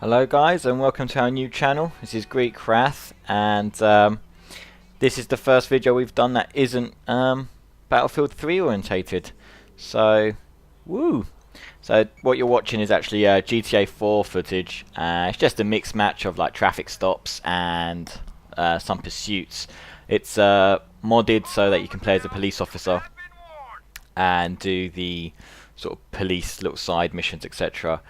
Hello guys and welcome to our new channel. This is Greek Wrath and this is the first video we've done that isn't Battlefield 3 orientated. So, woo! So what you're watching is actually GTA4 footage. It's just a mixed match of like traffic stops and some pursuits. It's modded so that you can play as a police officer and do the sort of police little side missions, etc.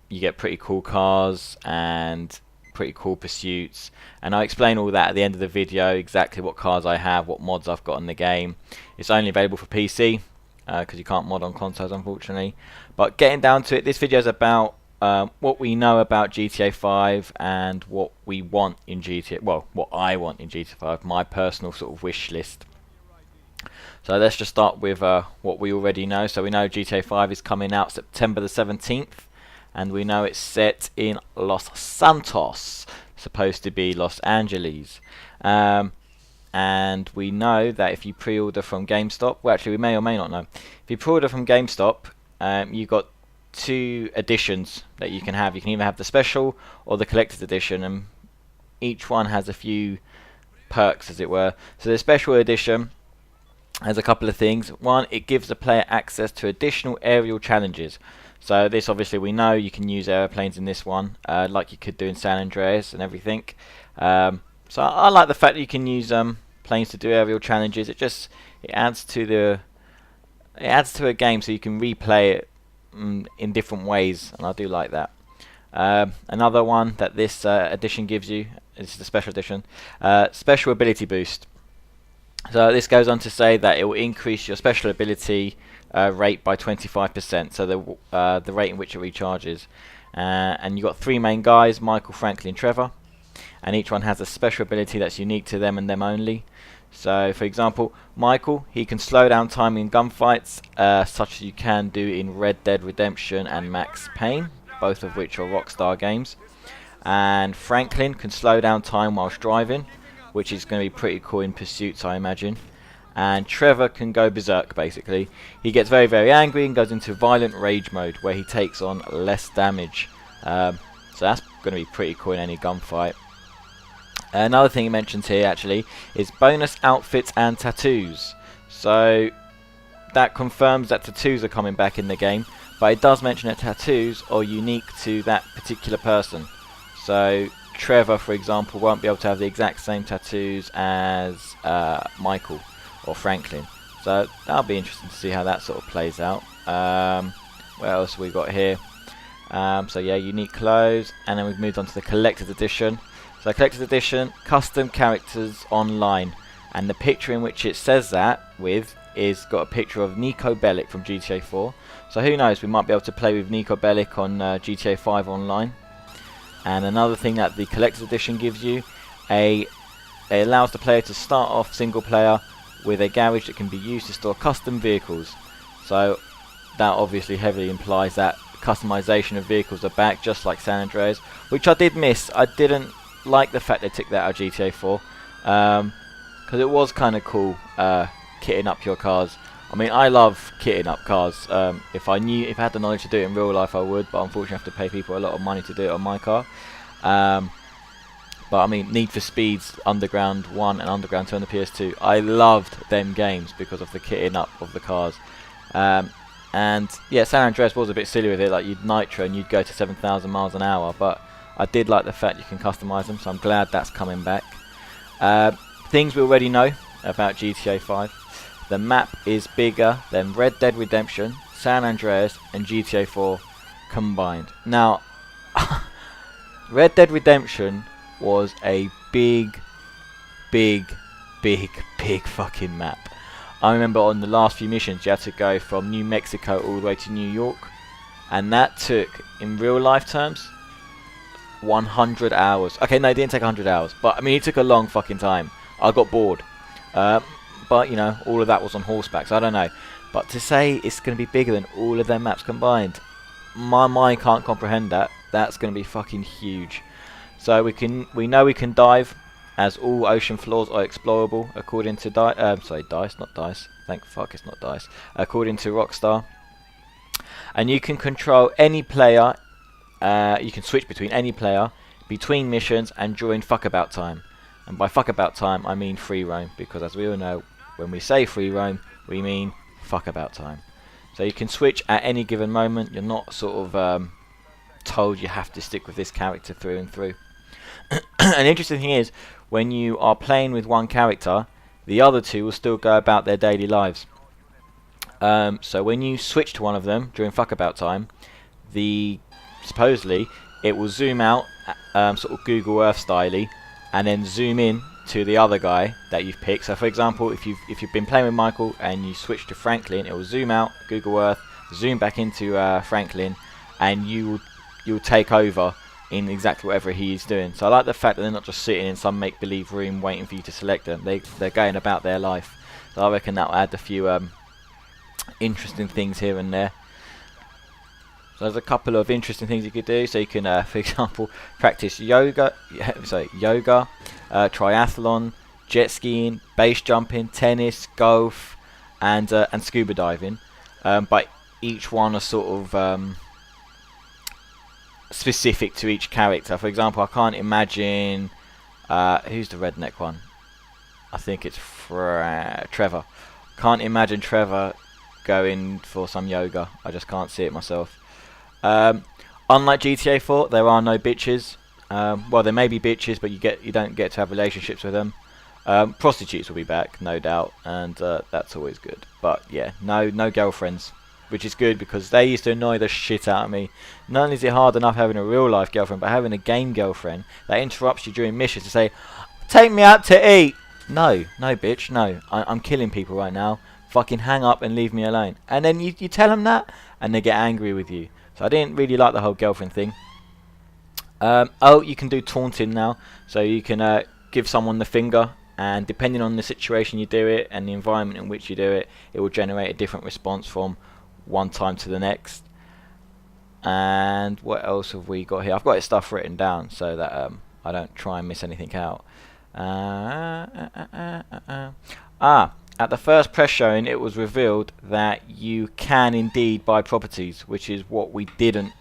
You get pretty cool cars and pretty cool pursuits, and I'll explain all that at the end of the video, exactly what cars I have, what mods I've got in the game. It's only available for PC because you can't mod on consoles, unfortunately. But getting down to it, this video is about what we know about GTA 5 and what we want in GTA, well, what I want in GTA 5, my personal sort of wish list. So let's just start with what we already know. So we know GTA 5 is coming out September the 17th, and we know it's set in Los Santos, supposed to be Los Angeles. And we know that if you pre-order from GameStop, well actually we may or may not know, if you pre-order from GameStop, you've got two editions that you can have. You can either have the special or the collector's edition, and each one has a few perks, as it were. So the special edition has a couple of things. One, it gives the player access to additional aerial challenges. So this, obviously, we know you can use airplanes in this one, like you could do in San Andreas and everything. So I like the fact that you can use planes to do aerial challenges. It adds to a game, so you can replay it in different ways, and I do like that. Another one that this edition gives you, this is the special edition, special ability boost. So this goes on to say that it will increase your special ability rate by 25%, so the rate in which it recharges. And you've got three main guys, Michael, Franklin, Trevor, and each one has a special ability that's unique to them and them only. So for example, Michael, he can slow down time in gunfights, such as you can do in Red Dead Redemption and Max Payne, both of which are Rockstar games. And Franklin can slow down time whilst driving, which is going to be pretty cool in pursuits, I imagine. And Trevor can go berserk, basically. He gets very, very angry and goes into violent rage mode, where he takes on less damage. So that's going to be pretty cool in any gunfight. Another thing he mentions here, actually, is bonus outfits and tattoos. So that confirms that tattoos are coming back in the game, but it does mention that tattoos are unique to that particular person. So Trevor, for example, won't be able to have the exact same tattoos as Michael or Franklin. So that'll be interesting to see how that sort of plays out. What else have we got here? So yeah, unique clothes, and then we've moved on to the collector's edition. So collector's edition, custom characters online, and the picture in which it says that with is got a picture of Nico Bellic from GTA 4. So who knows, we might be able to play with Nico Bellic on GTA 5 online. And another thing that the collector's edition gives you, it allows the player to start off single player with a garage that can be used to store custom vehicles. So that obviously heavily implies that customization of vehicles are back, just like San Andreas, which I did miss. I didn't like the fact they took that out of GTA 4, because it was kind of cool kitting up your cars. I mean, I love kitting up cars. If I had the knowledge to do it in real life, I would, but unfortunately I have to pay people a lot of money to do it on my car. But I mean, Need for Speed's Underground 1 and Underground 2 on the PS2, I loved them games because of the kitting up of the cars. And yeah, San Andreas was a bit silly with it, like you'd nitro and you'd go to 7,000 miles an hour, but I did like the fact you can customize them, so I'm glad that's coming back. Things we already know about GTA 5. The map is bigger than Red Dead Redemption, San Andreas and GTA 4 combined. Now, Red Dead Redemption was a big fucking map. I remember on the last few missions you had to go from New Mexico all the way to New York, and that took, in real life terms, 100 hours. Okay, no, it didn't take 100 hours, but I mean it took a long fucking time. I got bored. But you know, all of that was on horseback, so I don't know. But to say it's going to be bigger than all of their maps combined, my mind can't comprehend that. That's going to be fucking huge. So we know we can dive, as all ocean floors are explorable according to DICE, not DICE. Thank fuck it's not DICE. According to Rockstar, and you can control any player you can switch between any player, between missions, and during fuckabout time. And by fuckabout time, I mean free roam, because as we all know, when we say free roam, we mean fuckabout time. So you can switch at any given moment. You're not sort of told you have to stick with this character through and through. An interesting thing is, when you are playing with one character, the other two will still go about their daily lives. So when you switch to one of them during fuckabout time, supposedly it will zoom out, sort of Google Earth styley, and then zoom in to the other guy that you've picked. So for example, if you've been playing with Michael and you switch to Franklin, it will zoom out Google Earth, zoom back into Franklin, and you'll take over in exactly whatever he is doing. So I like the fact that they're not just sitting in some make-believe room waiting for you to select them. They're going about their life. So I reckon that'll add a few interesting things here and there. So there's a couple of interesting things you could do. So you can, for example, practice yoga, triathlon, jet skiing, base jumping, tennis, golf, and scuba diving. But each one are sort of specific to each character. For example, I can't imagine who's the redneck one. I think it's Trevor. Can't imagine Trevor going for some yoga. I just can't see it myself. Unlike GTA4, there are no bitches. Well, there may be bitches, but you don't get to have relationships with them. Prostitutes will be back, no doubt, and that's always good. But yeah, no girlfriends, which is good because they used to annoy the shit out of me. Not only is it hard enough having a real life girlfriend, but having a game girlfriend that interrupts you during missions to say, "Take me out to eat." No, bitch, no. I'm killing people right now. Fucking hang up and leave me alone. And then you tell them that, and they get angry with you. So I didn't really like the whole girlfriend thing. Oh, you can do taunting now. So you can give someone the finger, and depending on the situation you do it and the environment in which you do it, it will generate a different response from one time to the next. And what else have we got here? I've got stuff written down so that I don't try and miss anything out. At the first press showing, it was revealed that you can indeed buy properties, which is what we didn't.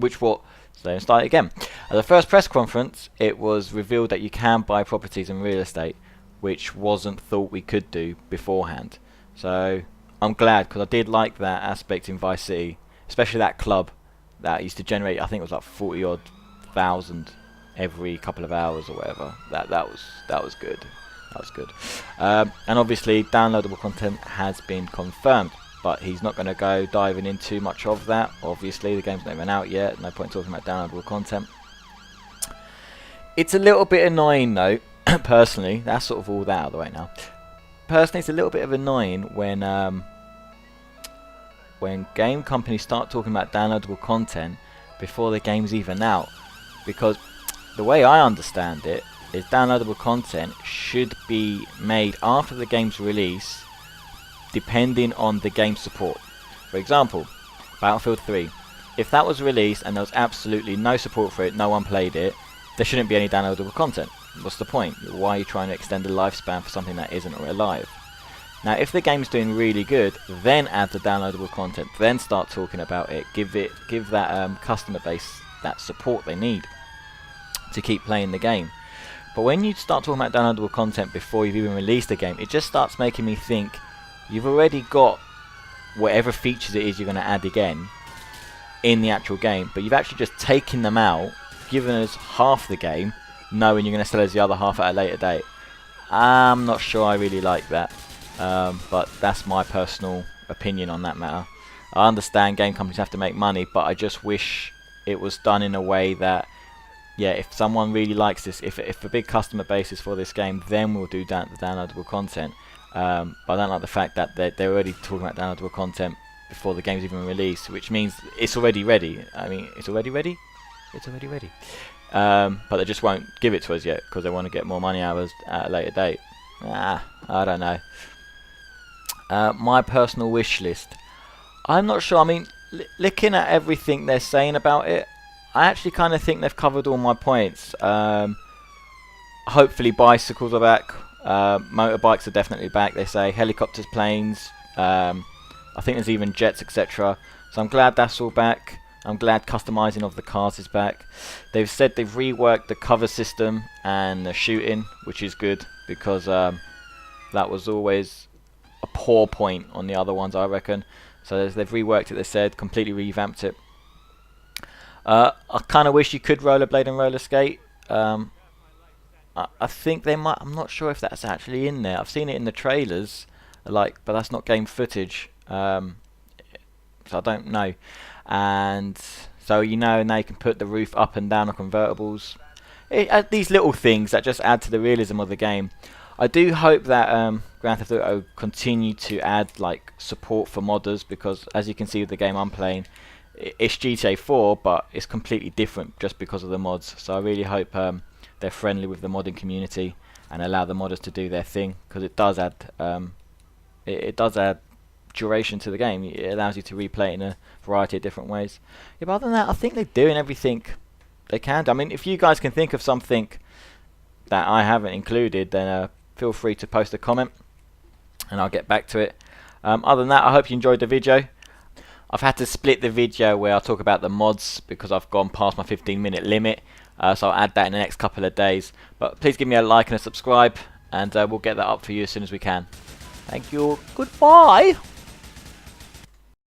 So let's start again. At the first press conference, it was revealed that you can buy properties in real estate, which wasn't thought we could do beforehand. So I'm glad, because I did like that aspect in Vice City, especially that club that used to generate, I think it was like 40 odd thousand every couple of hours or whatever. That was good. That was good. And obviously downloadable content has been confirmed, but he's not going to go diving in too much of that. Obviously the game's not even out yet, no point talking about downloadable content. It's a little bit annoying though, personally. That's sort of all that out of the way now. Personally, it's a little bit of annoying when game companies start talking about downloadable content before the game's even out, because the way I understand it is downloadable content should be made after the game's release, depending on the game's support. For example, Battlefield 3, if that was released and there was absolutely no support for it, no one played it, there shouldn't be any downloadable content. What's the point? Why are you trying to extend the lifespan for something that isn't already alive? Now if the game's doing really good, then add the downloadable content, then start talking about it, give that customer base that support they need to keep playing the game. But when you start talking about downloadable content before you've even released the game, it just starts making me think you've already got whatever features it is you're going to add again in the actual game, but you've actually just taken them out, given us half the game, knowing you're going to sell us the other half at a later date. I'm not sure I really like that, but that's my personal opinion on that matter. I understand game companies have to make money, but I just wish it was done in a way that, yeah, if someone really likes this, if a big customer base is for this game, then we'll do the downloadable content. But I don't like the fact that they're already talking about downloadable content before the game's even released, which means it's already ready. I mean, it's already ready? It's already ready. But they just won't give it to us yet because they want to get more money out of us at a later date. I don't know. My personal wish list. I'm not sure. I mean, looking at everything they're saying about it, I actually kind of think they've covered all my points. Hopefully bicycles are back. Motorbikes are definitely back, they say. Helicopters, planes. I think there's even jets, etc. So I'm glad that's all back. I'm glad customizing of the cars is back. They've said they've reworked the cover system and the shooting, which is good because that was always a poor point on the other ones, I reckon. So they've reworked it, they said, completely revamped it. I kind of wish you could rollerblade and roller skate. I think they might. I'm not sure if that's actually in there. I've seen it in the trailers, like, but that's not game footage. So I don't know. And so now you can put the roof up and down on convertibles. These little things that just add to the realism of the game. I do hope that Grand Theft Auto continue to add like support for modders, because as you can see with the game I'm playing, it's GTA4, but it's completely different just because of the mods. So I really hope they're friendly with the modding community and allow the modders to do their thing, because it does add it does add duration to the game. It allows you to replay it in a variety of different ways. Yeah, but other than that, I think they're doing everything they can do. I mean, if you guys can think of something that I haven't included, then feel free to post a comment and I'll get back to it. Other than that, I hope you enjoyed the video. I've had to split the video where I talk about the mods because I've gone past my 15-minute limit, so I'll add that in the next couple of days. But please give me a like and a subscribe, and we'll get that up for you as soon as we can. Thank you. Goodbye.